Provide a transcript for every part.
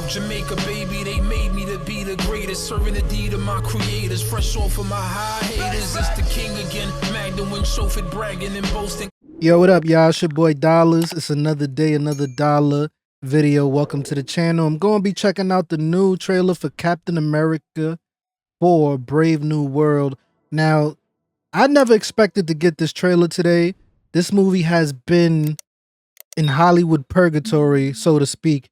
South Jamaica, baby, they made me to be the greatest. Serving the deed of my creators, fresh off of my high haters. It's the king again, Magdalene when chauffeured, bragging and boasting. Yo, what up, y'all? It's your boy Dollars. It's another day, another dollar video. Welcome to the channel. I'm going to be checking out the new trailer for Captain America 4 Brave New World. Now, I never expected to get this trailer today. This movie has been in Hollywood purgatory, so to speak.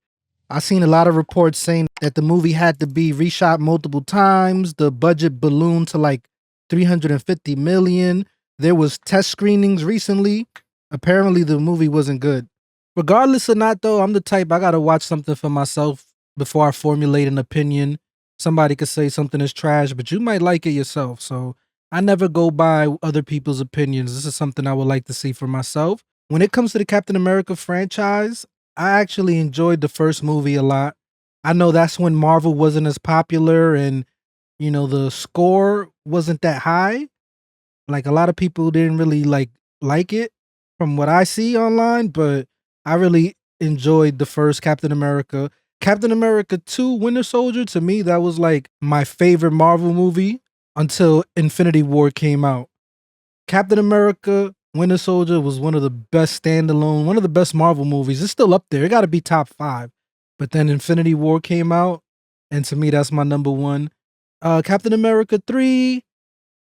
I've seen a lot of reports saying that the movie had to be reshot multiple times. The budget ballooned to like 350 million. There was test screenings recently. Apparently the movie wasn't good. Regardless or not though, I'm the type, I gotta watch something for myself before I formulate an opinion. Somebody could say something is trash, but you might like it yourself. So I never go by other people's opinions. This is something I would like to see for myself. When it comes to the Captain America franchise, I actually enjoyed the first movie a lot. I know that's when Marvel wasn't as popular and, you know, the score wasn't that high. Like a lot of people didn't really like it from what I see online, but I really enjoyed the first Captain America. Captain America 2 Winter Soldier, to me, that was like my favorite Marvel movie until Infinity War came out. Captain America Winter Soldier was one of the best standalone, one of the best Marvel movies. It's still up there. It got to be top 5. But then Infinity War came out, and to me, that's my number one. Captain America 3,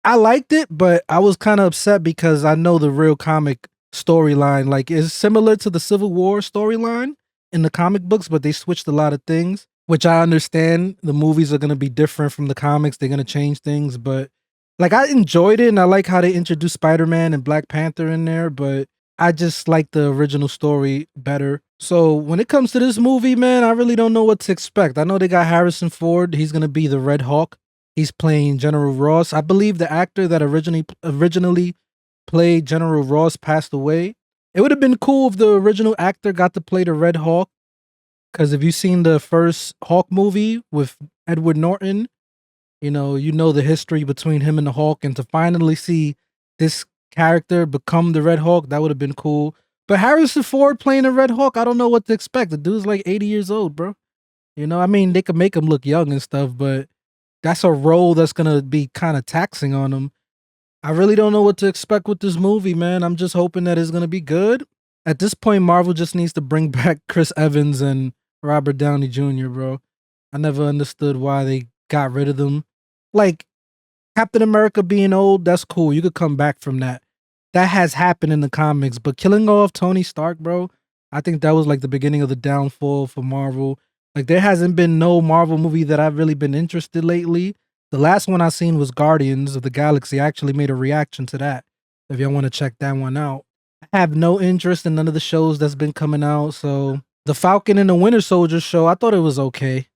I liked it, but I was kind of upset because I know the real comic storyline like is similar to the Civil War storyline in the comic books, but they switched a lot of things, which I understand. The movies are going to be different from the comics. They're going to change things, but like I enjoyed it and I like how they introduced Spider-Man and Black Panther in there, but I just like the original story better. So when it comes to this movie, man, I really don't know what to expect. I know they got Harrison Ford. He's going to be the Red Hawk. He's playing General Ross. I believe the actor that originally played General Ross passed away. It would have been cool if the original actor got to play the Red Hawk. Because if you've seen the first Hawk movie with Edward Norton, you know the history between him and the Hawk, and to finally see this character become the Red Hawk, that would have been cool. But Harrison Ford playing the Red Hawk, I don't know what to expect. The dude's like 80 years old, bro. You know, I mean, they could make him look young and stuff, but that's a role that's going to be kind of taxing on him. I really don't know what to expect with this movie, man. I'm just hoping that it's going to be good. At this point, Marvel just needs to bring back Chris Evans and Robert Downey Jr., bro. I never understood why they got rid of them. Like, Captain America being old, that's cool. You could come back from that. That has happened in the comics. But killing off Tony Stark, bro, I think that was like the beginning of the downfall for Marvel. Like, there hasn't been no Marvel movie that I've really been interested lately. The last one I seen was Guardians of the Galaxy. I actually made a reaction to that, if y'all want to check that one out. I have no interest in none of the shows that's been coming out. So the Falcon and the Winter Soldier show, I thought it was okay.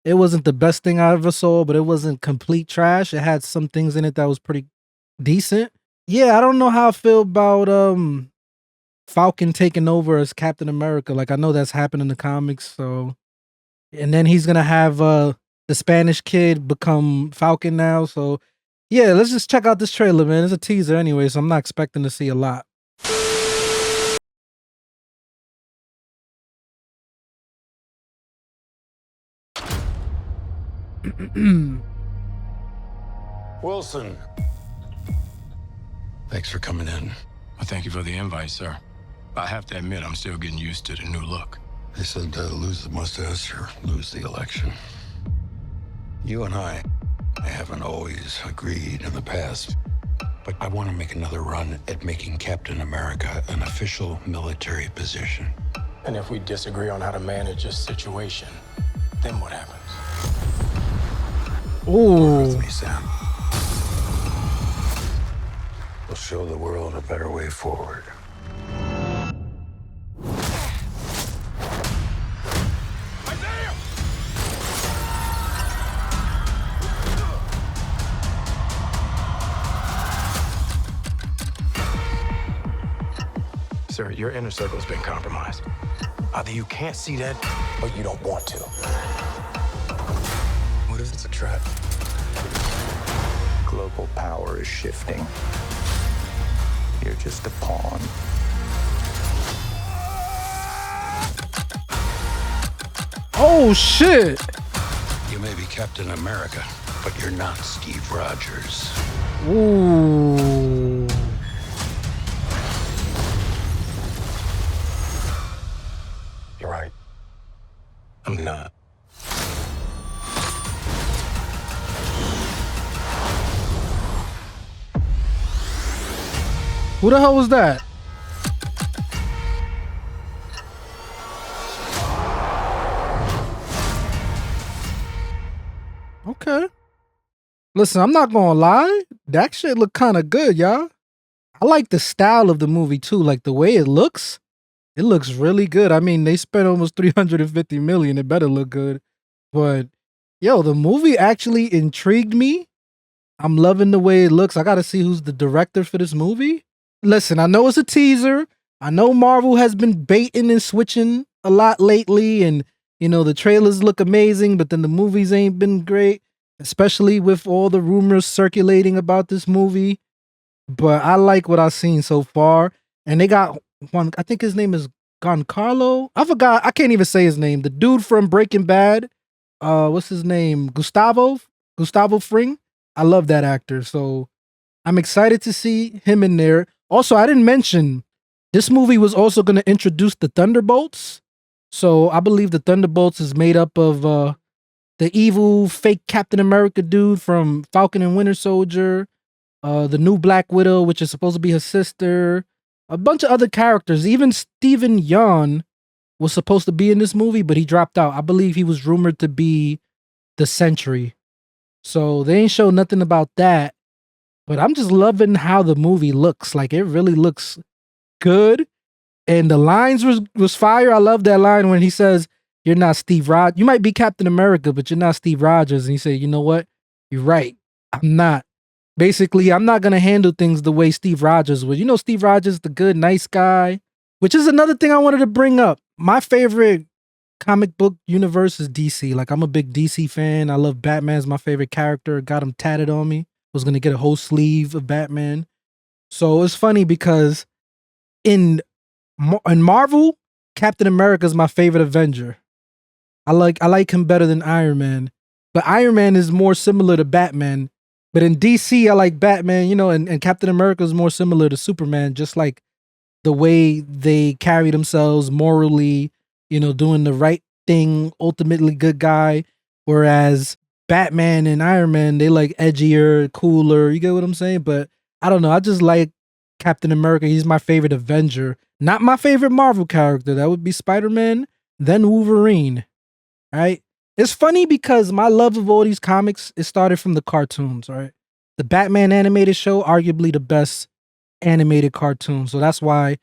It wasn't the best thing I ever saw, but it wasn't complete trash. It had some things in it that was pretty decent. Yeah, I don't know how I feel about Falcon taking over as Captain America. Like, I know that's happened in the comics, so... And then he's going to have the Spanish kid become Falcon now. So, yeah, let's just check out this trailer, man. It's a teaser anyway, so I'm not expecting to see a lot. Wilson. Thanks for coming in. Well, thank you for the invite, sir. I have to admit, I'm still getting used to the new look. They said lose the mustache or lose the election. You and I haven't always agreed in the past, but I want to make another run at making Captain America an official military position. And if we disagree on how to manage this situation, then what happens? Work with me, Sam. We'll show the world a better way forward. Sir, your inner circle's been compromised. Either you can't see that, or you don't want to. What if it's a trap? Global power is shifting. You're just a pawn. Oh shit! You may be Captain America, but you're not Steve Rogers. Ooh. You're right. I'm not. Who the hell was that? Okay. Listen, I'm not gonna lie. That shit look kind of good, y'all. I like the style of the movie too. Like the way it looks really good. I mean, they spent almost 350 million. It better look good. But yo, the movie actually intrigued me. I'm loving the way it looks. I gotta see who's the director for this movie. Listen, I know it's a teaser. I know Marvel has been baiting and switching a lot lately, and you know the trailers look amazing, but then the movies ain't been great, especially with all the rumors circulating about this movie. But I like what I've seen so far. And they got one, I think his name is Giancarlo. I forgot, I can't even say his name. The dude from Breaking Bad. What's his name? Gustavo Fring. I love that actor. So I'm excited to see him in there. Also, I didn't mention this movie was also going to introduce the Thunderbolts. So I believe the Thunderbolts is made up of the evil fake Captain America dude from Falcon and Winter Soldier, the new Black Widow, which is supposed to be her sister, a bunch of other characters. Even Steven Yeun was supposed to be in this movie, but he dropped out. I believe he was rumored to be the Sentry. So they ain't show nothing about that. But I'm just loving how the movie looks. Like it really looks good. And the lines was fire. I love that line when he says, "You're not Steve Rogers. You might be Captain America, but you're not Steve Rogers." And he said, "You know what? You're right. I'm not." Basically, I'm not going to handle things the way Steve Rogers would. You know, Steve Rogers, the good, nice guy, which is another thing I wanted to bring up. My favorite comic book universe is DC. Like, I'm a big DC fan. I love Batman as my favorite character. Got him tatted on me. Was going to get a whole sleeve of Batman. So it's funny because in Marvel, Captain America is my favorite Avenger. I like him better than Iron Man. But Iron Man is more similar to Batman. But in DC, I like Batman, you know, and Captain America is more similar to Superman, just like the way they carry themselves morally, you know, doing the right thing, ultimately good guy. Whereas Batman and Iron Man, they like edgier, cooler. You get what I'm saying? But I don't know. I just like Captain America. He's my favorite Avenger. Not my favorite Marvel character. That would be Spider-Man, then Wolverine. Right? It's funny because my love of all these comics, it started from the cartoons, right? The Batman animated show, arguably the best animated cartoon. So that's why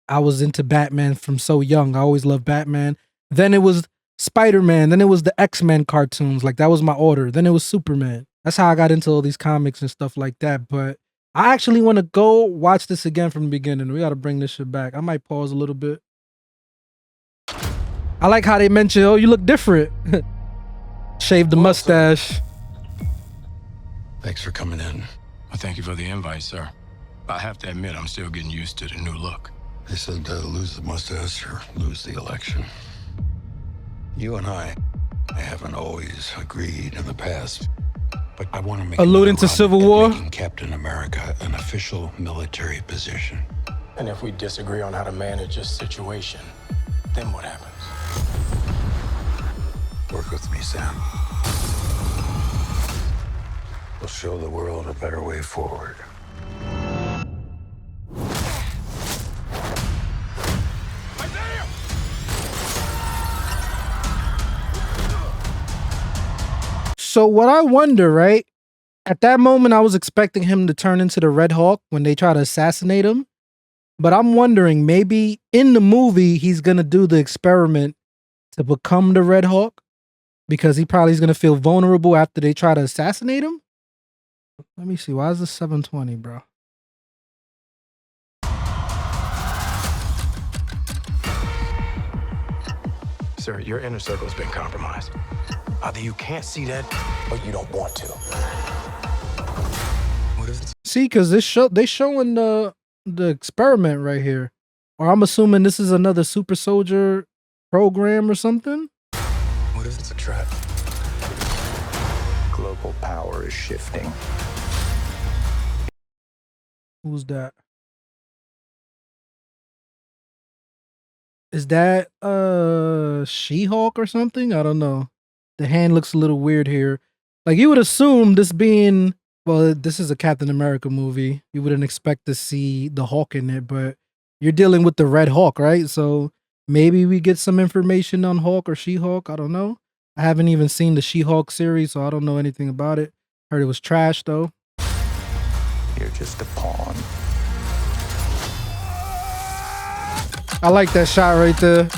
I was into Batman from so young. I always loved Batman. Then it was Spider-Man. Then it was the X-Men cartoons. Like that was my order. Then it was Superman. That's how I got into all these comics and stuff like that. But I actually want to go watch this again from the beginning. We got to bring this shit back. I might pause a little bit. I like how they mention, oh, you look different. Shave the mustache. Thanks for coming in. Well, thank you for the invite, sir. I have to admit, I'm still getting used to the new look. They said lose the mustache or lose the election. You and I haven't always agreed in the past, but I want to make alluding to Civil War, making Captain America an official military position. And if we disagree on how to manage this situation, then what happens? Work with me, Sam. We'll show the world a better way forward. So what I wonder, right? At that moment, I was expecting him to turn into the Red Hawk when they try to assassinate him. But I'm wondering, maybe in the movie, he's going to do the experiment to become the Red Hawk because he probably is going to feel vulnerable after they try to assassinate him. Let me see. Why is this 720, bro? Sir, your inner circle has been compromised. Either you can't see that, or you don't want to. What is it? See, because they showing the experiment right here. Or I'm assuming this is another super soldier program or something. What if it's a trap? Global power is shifting. Who's that? Is that She-Hulk or something? I don't know. The hand looks a little weird here. Like you would assume this being, well, this is a Captain America movie. You wouldn't expect to see the Hulk in it, but you're dealing with the Red Hulk, right? So maybe we get some information on Hulk or She-Hulk. I don't know. I haven't even seen the She-Hulk series, so I don't know anything about it. Heard it was trash though. You're just a pawn. I like that shot right there.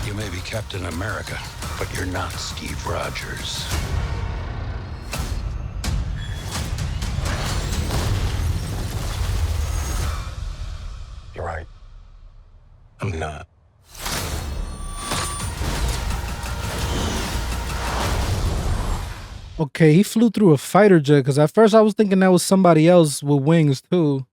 You may be Captain America, but you're not Steve Rogers. You're right. I'm not. Okay, he flew through a fighter jet because at first I was thinking that was somebody else with wings too.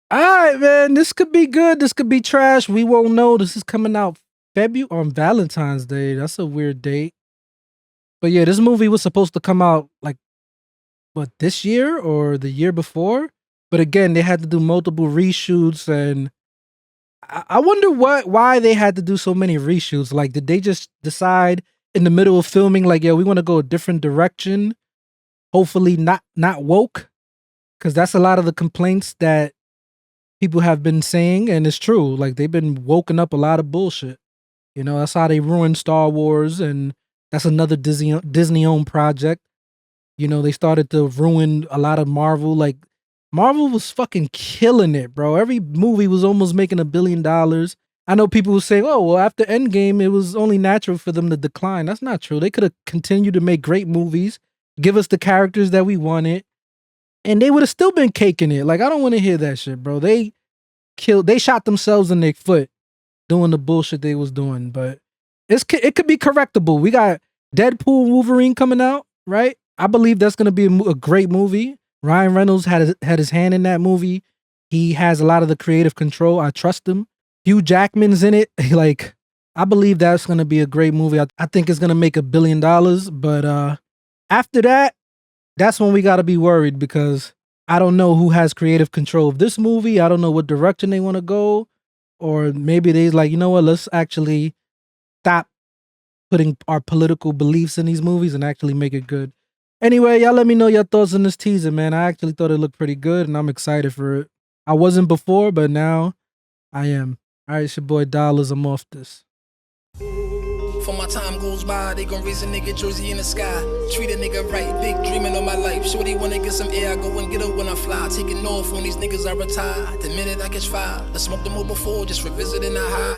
All right, man. This could be good. This could be trash. We won't know. This is coming out February on Valentine's Day. That's a weird date. But yeah, this movie was supposed to come out like what, this year or the year before. But again, they had to do multiple reshoots, and I wonder why they had to do so many reshoots. Like, did they just decide in the middle of filming, like, yeah, we want to go a different direction? Hopefully not woke, because that's a lot of the complaints that people have been saying, and it's true. Like, they've been woken up a lot of bullshit. You know, that's how they ruined Star Wars, and that's another Disney-owned project. You know, they started to ruin a lot of Marvel. Like, Marvel was fucking killing it, bro. Every movie was almost making $1 billion. I know people will say, oh, well, after Endgame, it was only natural for them to decline. That's not true. They could have continued to make great movies, give us the characters that we wanted, and they would have still been caking it. Like, I don't want to hear that shit, bro. They shot themselves in their foot doing the bullshit they was doing, but it could be correctable. We got Deadpool Wolverine coming out, right? I believe that's going to be a great movie. Ryan Reynolds had his hand in that movie. He has a lot of the creative control. I trust him. Hugh Jackman's in it. Like, I believe that's going to be a great movie. I think it's going to make $1 billion. But after that, that's when we got to be worried, because I don't know who has creative control of this movie. I don't know what direction they want to go. Or maybe they're like, you know what, let's actually stop putting our political beliefs in these movies and actually make it good. Anyway, y'all let me know your thoughts on this teaser, man. I actually thought it looked pretty good, and I'm excited for it. I wasn't before, but now I am. All right, it's your boy Dollars. I'm off this. For my time goes by, they gon' raise a nigga jersey in the sky. Treat a nigga right, big dreaming on my life. Shorty wanna get some air, I go and get her when I fly. Taking off on these niggas I retire. The minute I catch fire, I smoked them all before, just revisiting the high.